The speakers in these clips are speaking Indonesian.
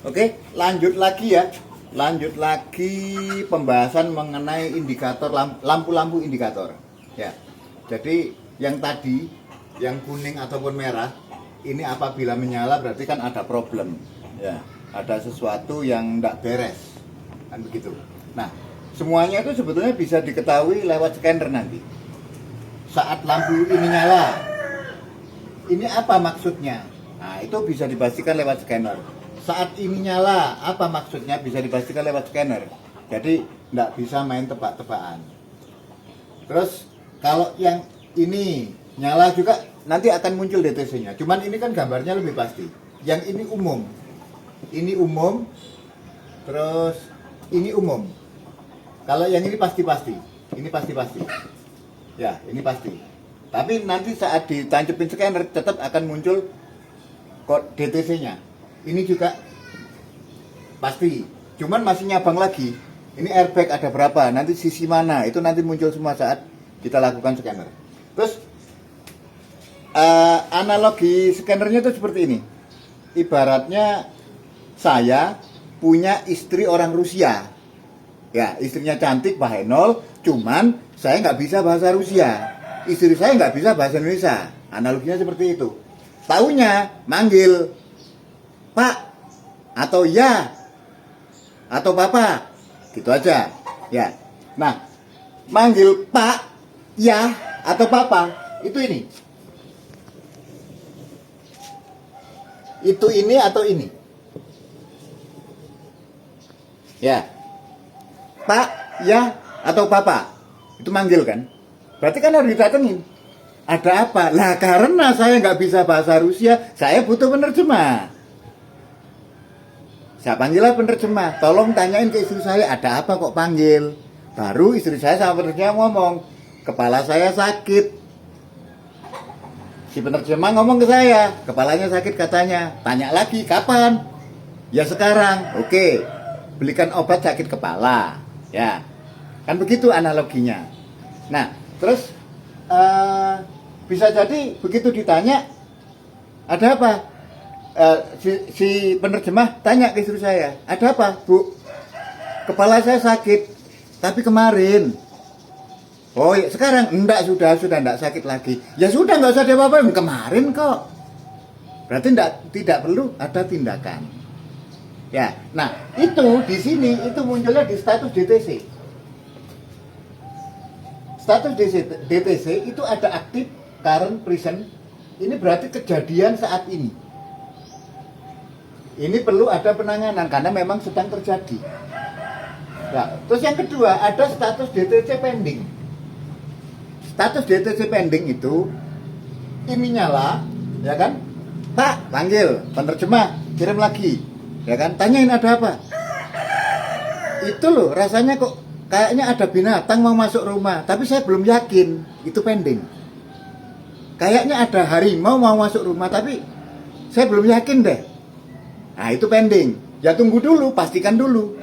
Oke, lanjut lagi ya. Lanjut lagi pembahasan mengenai indikator lampu-lampu indikator. Ya. Jadi yang tadi yang kuning ataupun merah ini apabila menyala berarti kan ada problem. Ya, ada sesuatu yang tidak beres. Kan begitu. Nah, semuanya itu sebetulnya bisa diketahui lewat scanner nanti. Saat lampu ini nyala, ini apa maksudnya? Nah, itu bisa dipastikan lewat scanner. Saat ini nyala, apa maksudnya bisa dipastikan lewat scanner. Jadi nggak bisa main tebak-tebakan. Terus kalau yang ini nyala juga nanti akan muncul DTC-nya. Cuman ini kan gambarnya lebih pasti. Yang ini umum. Ini umum. Terus ini umum. Kalau yang ini pasti-pasti. Ini pasti-pasti. Ya, ini pasti. Tapi nanti saat ditancepin scanner tetap akan muncul kode DTC-nya. Ini juga pasti. Cuman masih nyabang lagi. Ini airbag ada berapa? Nanti sisi mana? Itu nanti muncul semua saat kita lakukan scanner. Terus analogi scannernya itu seperti ini. Ibaratnya saya punya istri orang Rusia. Ya, istrinya cantik, bahenol. Cuman saya nggak bisa bahasa Rusia. Istri saya nggak bisa bahasa Indonesia. Analoginya seperti itu. Taunya manggil Pak atau ya atau Papa, gitu aja. Ya. Nah, manggil Pak, ya atau Papa itu ini. Itu ini atau ini. Ya. Pak, ya atau Papa. Itu manggil kan? Berarti kan harus didatengin. Ada apa? Lah karena saya nggak bisa bahasa Rusia, saya butuh penerjemah. Saya panggillah penerjemah, tolong tanyain ke istri saya, ada apa kok panggil? Baru istri saya sama penerjemah ngomong, kepala saya sakit. Si penerjemah ngomong ke saya, kepalanya sakit katanya. Tanya lagi, kapan? Ya sekarang. Oke, belikan obat sakit kepala. Ya, kan begitu analoginya. Nah, terus bisa jadi begitu ditanya, ada apa? Si penerjemah tanya ke istri saya, ada apa Bu? Kepala saya sakit, tapi kemarin. Oh ya, sekarang enggak, sudah enggak sakit lagi. Ya sudah, nggak usah apa-apa, kemarin kok. Berarti tidak perlu ada tindakan. Ya, nah itu di sini itu munculnya di status DTC. Status DTC itu ada aktif, current, present. Ini berarti kejadian saat ini. Ini perlu ada penanganan karena memang sedang terjadi. Nah, terus yang kedua ada status DTC pending. Status DTC pending itu ini nyala, ya kan? Pak, panggil penerjemah, kirim lagi, ya kan? Tanyain ada apa? Itu loh, rasanya kok kayaknya ada binatang mau masuk rumah, tapi saya belum yakin, itu pending. Kayaknya ada harimau mau masuk rumah, tapi saya belum yakin deh. Nah itu pending. Ya tunggu dulu, pastikan dulu.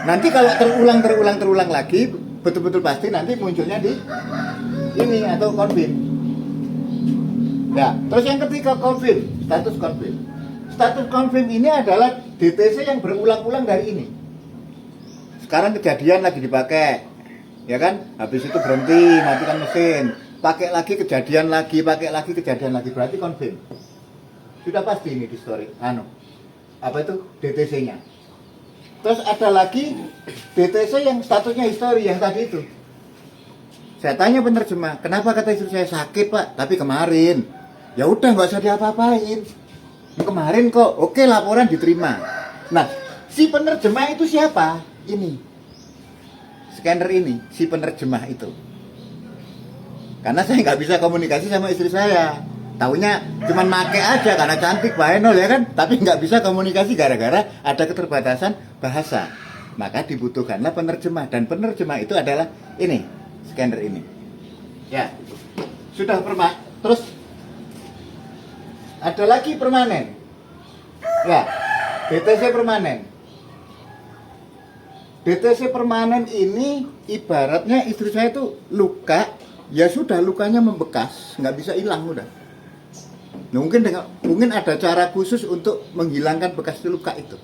Nanti kalau terulang lagi, betul-betul pasti nanti munculnya di ini atau confirm. Ya, terus yang ketiga confirm, status confirm. Status confirm ini adalah DTC yang berulang-ulang dari ini. Sekarang kejadian lagi dipakai, ya kan? Habis itu berhenti, matikan mesin, pakai lagi kejadian lagi, berarti confirm. Sudah pasti ini di story. Apa itu DTC-nya. Terus ada lagi DTC yang statusnya histori yang tadi itu. Saya tanya penerjemah, kenapa kata istri saya sakit Pak? Tapi kemarin. Ya udah nggak usah diapa-apain. Kemarin kok. Oke, laporan diterima. Nah, si penerjemah itu siapa? Ini. Scanner ini, si penerjemah itu. Karena saya nggak bisa komunikasi sama istri saya. Taunya cuman make aja karena cantik bahenol ya kan, tapi nggak bisa komunikasi gara-gara ada keterbatasan bahasa. Maka dibutuhkanlah penerjemah, dan penerjemah itu adalah ini, scanner ini. Ya, sudah terus ada lagi permanen. Ya, DTC permanen. DTC permanen ini ibaratnya istri saya itu luka, ya sudah lukanya membekas, nggak bisa hilang udah. Nah, mungkin ada cara khusus untuk menghilangkan bekas luka itu.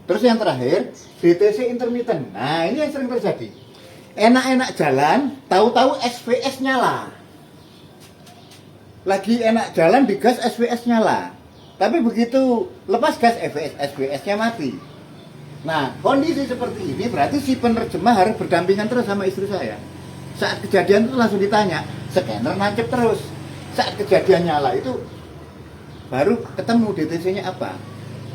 Terus yang terakhir, DTC intermittent. Nah, ini yang sering terjadi. Enak-enak jalan, tahu-tahu SVS nyala. Lagi enak jalan digas SVS nyala. Tapi begitu lepas gas SVS-nya mati. Nah, kondisi seperti ini berarti si penerjemah harus berdampingan terus sama istri saya. Saat kejadian itu langsung ditanya, scanner nancep terus. Saat kejadian nyala itu baru ketemu DTC-nya apa.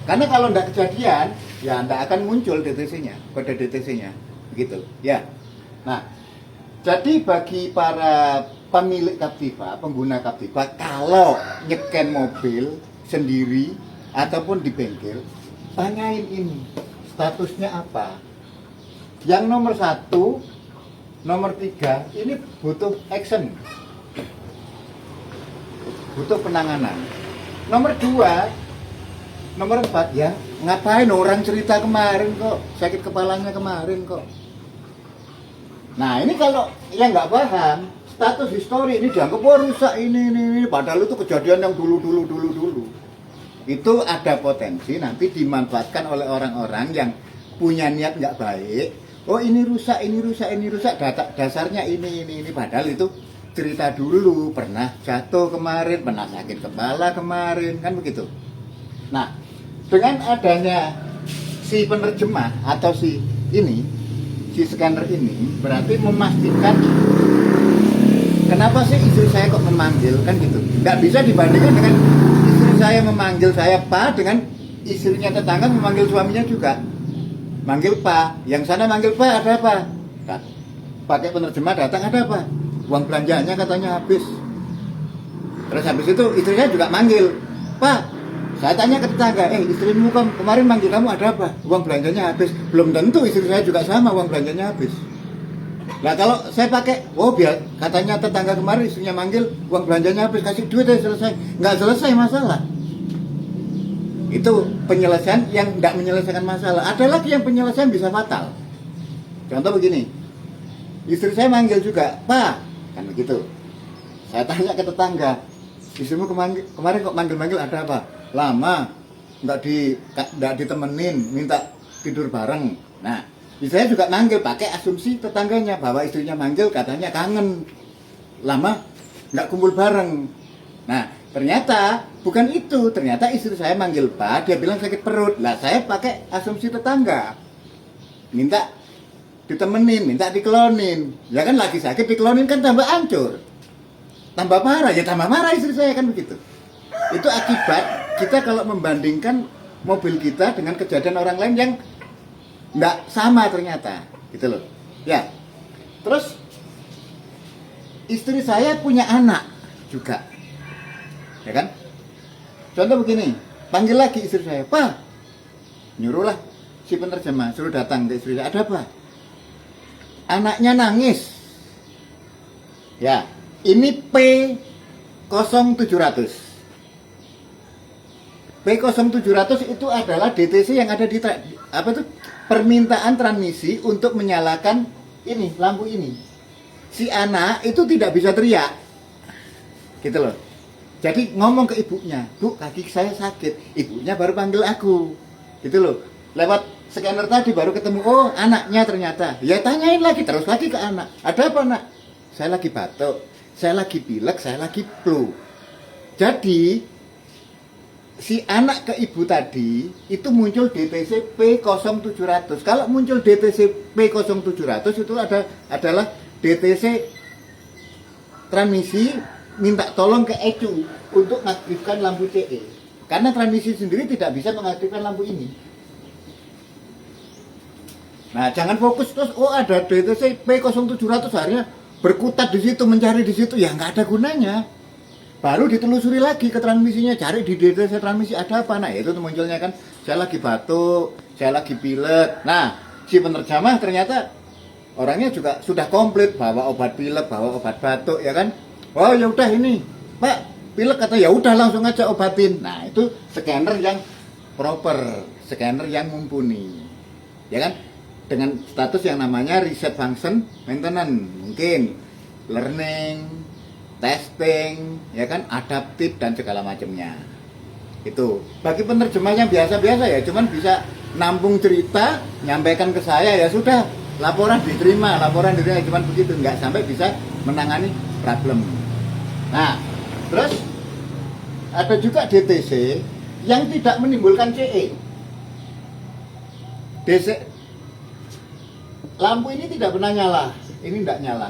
Karena kalau tidak kejadian, ya tidak akan muncul DTC-nya, kode DTC-nya, begitu. Ya. Nah, jadi bagi para pemilik Captiva, pengguna Captiva, kalau nyeken mobil sendiri ataupun di bengkel, tanyain ini statusnya apa. Yang nomor 1, nomor 3, ini butuh action, butuh penanganan. Nomor 2, nomor 4, ya ngapain orang cerita kemarin kok, sakit kepalanya kemarin kok. Nah ini kalau yang nggak paham, status histori ini dianggap rusak ini, padahal itu kejadian yang dulu. Itu ada potensi nanti dimanfaatkan oleh orang-orang yang punya niat nggak baik. Oh ini rusak, dasarnya ini, padahal itu cerita dulu, pernah jatuh kemarin, pernah sakit kepala kemarin, kan begitu. Nah, dengan adanya si penerjemah atau si scanner ini berarti memastikan kenapa sih istri saya kok memanggil, kan gitu. Nggak bisa dibandingkan dengan istri saya memanggil saya Pak dengan istrinya tetangga memanggil suaminya juga. Manggil Pak, yang sana manggil Pak, ada apa? Pakai penerjemah datang, ada apa? Uang belanjanya katanya habis. Terus habis itu istrinya juga manggil, Pak, saya tanya ke tetangga, istrimu kemarin manggil kamu ada apa? Uang belanjanya habis. Belum tentu istri saya juga sama uang belanjanya habis. Nah kalau saya pakai, biar katanya tetangga kemarin istrinya manggil, uang belanjanya habis, kasih duit aja selesai. Nggak selesai masalah. Itu penyelesaian yang nggak menyelesaikan masalah. Ada lagi yang penyelesaian bisa fatal. Contoh begini, istri saya manggil juga, Pak, kan begitu. Saya tanya ke tetangga, istrimu kemarin kok manggil-manggil ada apa? Lama, nggak ditemenin, minta tidur bareng. Nah, istri saya juga manggil, pakai asumsi tetangganya bahwa istrinya manggil katanya kangen, lama nggak kumpul bareng. Nah, ternyata bukan itu, ternyata istri saya manggil Pak, dia bilang sakit perut. Lah saya pakai asumsi tetangga, minta ditemenin, minta dikelonin. Ya kan lagi sakit dikelonin kan tambah hancur, tambah parah, ya tambah marah istri saya, kan begitu. Itu akibat kita kalau membandingkan mobil kita dengan kejadian orang lain yang nggak sama ternyata, gitu loh. Ya, terus istri saya punya anak juga, ya kan? Contoh begini, panggil lagi istri saya, Pak, nyuruhlah si penerjemah, suruh datang ke istri saya, ada apa? Anaknya nangis. Ya, ini P0700. P0700 itu adalah DTC yang ada di permintaan transmisi untuk menyalakan ini, lampu ini. Si anak itu tidak bisa teriak, gitu loh. Jadi ngomong ke ibunya, Bu, kaki saya sakit. Ibunya baru panggil aku, gitu loh. Lewat scanner tadi baru ketemu, oh anaknya ternyata. Ya tanyain lagi, terus lagi ke anak. Ada apa nak? Saya lagi batuk, saya lagi pilek, saya lagi flu. Jadi si anak ke ibu tadi itu muncul DTC P0700. Kalau muncul DTC P0700 itu adalah DTC transmisi minta tolong ke ECU untuk mengaktifkan lampu CE. Karena transmisi sendiri tidak bisa mengaktifkan lampu ini. Nah, jangan fokus terus, ada DTC P0700 akhirnya berkutat di situ, mencari di situ, ya nggak ada gunanya. Baru ditelusuri lagi ke transmisinya, cari di DTC transmisi ada apa. Nah, itu munculnya kan, saya lagi batuk, saya lagi pilek. Nah, si penerjemah ternyata orangnya juga sudah komplit, bawa obat pilek, bawa obat batuk, ya kan. Oh ya udah ini, Pak, pilek, kata ya udah langsung aja obatin. Nah, itu scanner yang proper, scanner yang mumpuni. Ya kan? Dengan status yang namanya reset function maintenance, mungkin learning, testing, ya kan, adaptif dan segala macamnya. Itu bagi penerjemahnya biasa-biasa ya, cuman bisa nampung cerita, nyampaikan ke saya ya sudah, laporan diterima, cuman begitu, nggak sampai bisa menangani problem. Nah, terus ada juga DTC yang tidak menimbulkan CE. DC, lampu ini tidak pernah nyala, ini tidak nyala,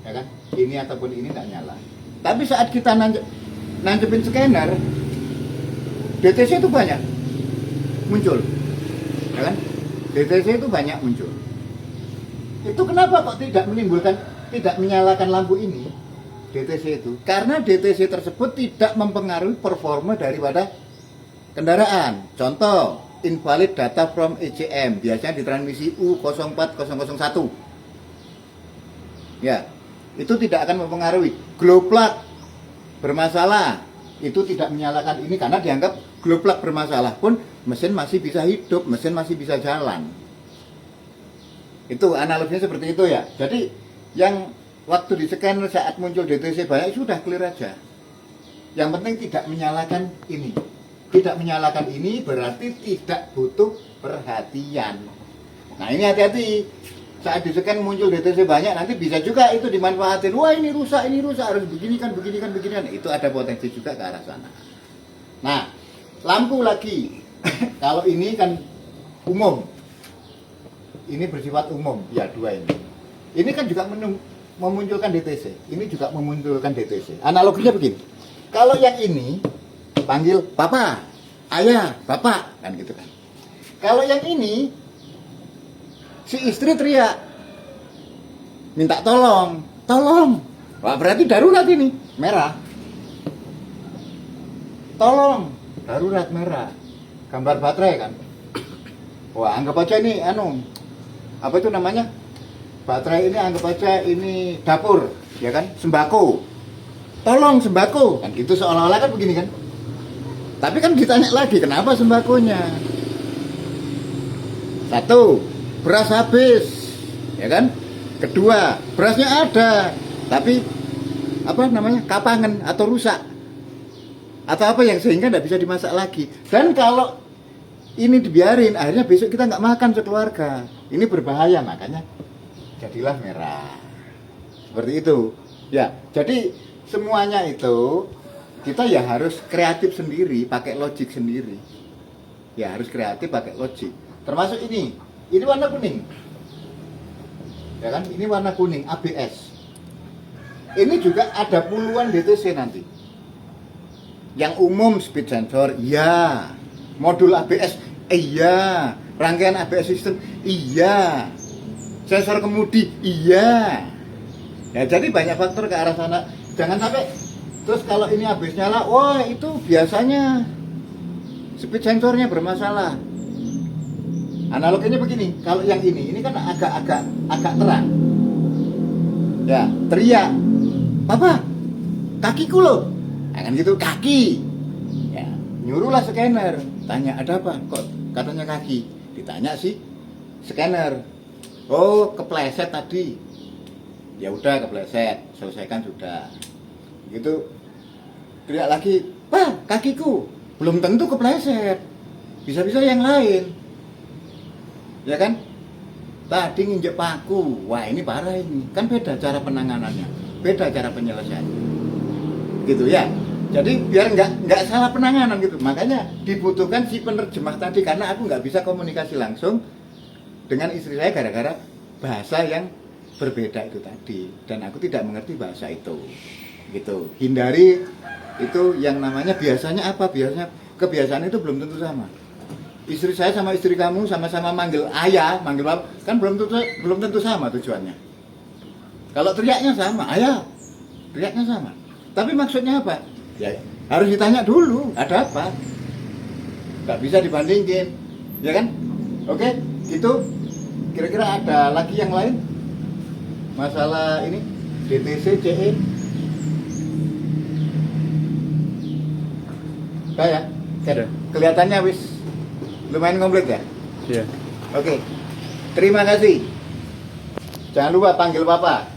ya kan? Ini ataupun ini tidak nyala. Tapi saat kita nancepin scanner, DTC itu banyak muncul, ya kan? DTC itu banyak muncul. Itu kenapa kok tidak menyalakan lampu ini, DTC itu? Karena DTC tersebut tidak mempengaruhi performa daripada kendaraan. Contoh, invalid data from ECM, biasanya di transmisi U04001. Ya, itu tidak akan mempengaruhi. Glow plug bermasalah, itu tidak menyalakan ini karena dianggap glow plug bermasalah pun mesin masih bisa hidup, mesin masih bisa jalan. Itu analoginya seperti itu ya. Jadi yang waktu di scanner saat muncul DTC banyak sudah clear aja. Yang penting tidak menyalakan ini. Tidak menyalakan ini berarti tidak butuh perhatian. Nah ini hati-hati. Saat di scan muncul DTC banyak, nanti bisa juga itu dimanfaatin. Wah ini rusak, harus begini kan. Itu ada potensi juga ke arah sana. Nah, lampu lagi. Kalau ini kan umum. Ini bersifat umum, ya dua ini. Ini kan juga memunculkan DTC. Ini juga memunculkan DTC. Analoginya begini. Kalau yang ini panggil papa, ayah, bapak, kan gitu kan. Kalau yang ini si istri teriak, minta tolong. Wah berarti darurat ini, merah. Tolong, darurat merah. Gambar baterai kan. Wah anggap aja ini apa itu namanya, baterai ini anggap aja ini dapur, ya kan, sembako, tolong sembako, kan gitu seolah-olah kan begini kan. Tapi kan ditanya lagi kenapa sembakonya. Satu, beras habis, ya kan. Kedua, berasnya ada, tapi apa namanya, kapangan atau rusak atau apa yang sehingga tidak bisa dimasak lagi. Dan kalau ini dibiarin, akhirnya besok kita nggak makan sekeluarga. Ini berbahaya, makanya jadilah merah. Seperti itu. Ya, jadi semuanya itu kita ya harus kreatif sendiri, pakai logik sendiri. Ya harus kreatif pakai logik. Termasuk ini warna kuning. Ya kan? Ini warna kuning ABS. Ini juga ada puluhan DTC nanti. Yang umum speed sensor, iya. Modul ABS, iya. Rangkaian ABS system, iya. Sensor kemudi, iya. Ya jadi banyak faktor ke arah sana. Jangan sampai terus kalau ini ABS nyala, wah itu biasanya speed sensornya bermasalah. Analoginya begini, kalau yang ini kan agak terang. Ya, teriak, "Papa, kakiku loh." Nah, kan gitu, kaki. Ya, nyuruhlah scanner, tanya ada apa? Kok katanya kaki? Ditanya sih scanner. Oh, kepleset tadi. Ya udah kepleset, selesaikan sudah. Gitu. Teriak lagi, "Pak, kakiku." Belum tentu kepleset. Bisa-bisa yang lain. Ya kan? Tadi nginjek paku. Wah, ini parah ini. Kan beda cara penanganannya, beda cara penyelesaiannya. Gitu ya. Jadi biar nggak salah penanganan gitu. Makanya dibutuhkan si penerjemah tadi, karena aku nggak bisa komunikasi langsung dengan istri saya gara-gara bahasa yang berbeda itu tadi, dan aku tidak mengerti bahasa itu. Gitu. Hindari itu yang namanya biasanya apa? Biasanya kebiasaan itu belum tentu sama. Istri saya sama istri kamu sama-sama manggil ayah, manggil bapak, kan belum tentu sama tujuannya. Kalau teriaknya sama, ayah, teriaknya sama. Tapi maksudnya apa? Ya harus ditanya dulu, ada apa? Nggak bisa dibandingin, ya kan? Oke, gitu. Kira-kira ada lagi yang lain? Masalah ini DTC, CE. Kayak, kelihatannya wis lumayan komplit ya? Iya. Oke. Terima kasih. Jangan lupa panggil Papa.